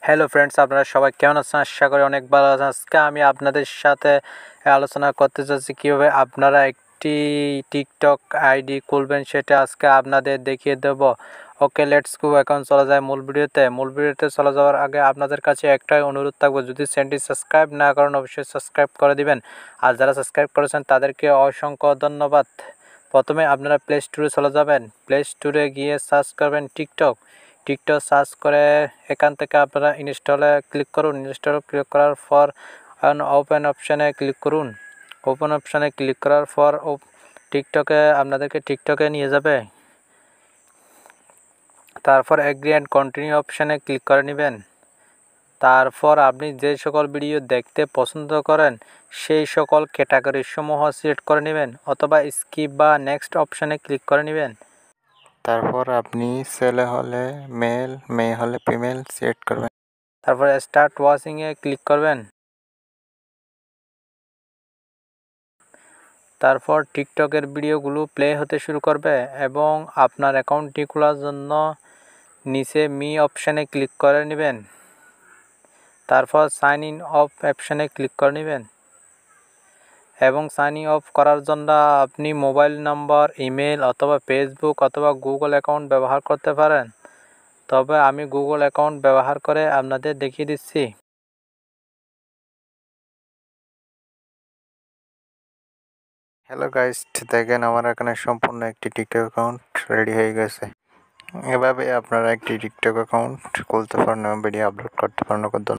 Hello friends, আপনারা সবাই কেমন আছেন? আশা করি অনেক ভালো আছেন। আজকে আমি আপনাদের সাথে আলোচনা করতে চাচ্ছি কীভাবে আপনারা একটি টিকটক আইডি খুলবেন, সেটা আজকে আপনাদের দেখিয়ে দেব। ওকে, লেটস গো। এখন চলে যায় মূল ভিডিওতে চলে যাওয়ার আগে আপনাদের কাছে একটাই অনুরোধ থাকবে, যদি চ্যানেলটি সাবস্ক্রাইব না করেন অবশ্যই সাবস্ক্রাইব করে দিবেন। আর যারা সাবস্ক্রাইব করেছেন তাদেরকে অসংখ্য ধন্যবাদ। প্রথমে আপনারা প্লে স্টোরে চলে যাবেন। প্লে স্টোরে গিয়ে সার্চ করবেন টিকটক সার্চ করে এখান থেকে আপনারা ইনস্টলে ক্লিক করুন। ইনস্টলে ক্লিক করার পর ওপেন অপশানে ক্লিক করুন। ওপেন অপশানে ক্লিক করার পর আপনাদেরকে টিকটকে নিয়ে যাবে। তারপর এগ্রি অ্যান্ড কন্টিনিউ অপশানে ক্লিক করে নেবেন। তারপর আপনি যে সকল ভিডিও দেখতে পছন্দ করেন সেই সকল ক্যাটাগরি সমূহ সিলেক্ট করে নেবেন, অথবা স্কিপ বা নেক্সট অপশানে ক্লিক করে নেবেন। তারপর আপনি ছেলে হলে মেল, মেয়ে হলে ফিমেল সিলেক্ট করবেন। তারপর স্টার্ট ওয়াচিংয়ে ক্লিক করবেন। তারপর টিকটকের ভিডিওগুলো প্লে হতে শুরু করবে এবং আপনার অ্যাকাউন্টটি খোলার জন্য নিচে মি অপশানে ক্লিক করে নেবেন। তারপর সাইন ইন অফ অপশানে ক্লিক করে নেবেন এবং সাইন ইন অফ করার জন্য আপনি মোবাইল নম্বর, ইমেল অথবা ফেসবুক অথবা গুগল অ্যাকাউন্ট ব্যবহার করতে পারেন। তবে আমি গুগল অ্যাকাউন্ট ব্যবহার করে আপনাদের দেখিয়ে দিচ্ছি। হ্যালো গাইস, দেখেন আমার এখানে সম্পূর্ণ একটি টিকটক অ্যাকাউন্ট রেডি হয়ে গেছে। এভাবে আপনারা একটি টিকটক অ্যাকাউন্ট খুলতে পারেন এবং ভিডিও আপলোড করতে পারেন।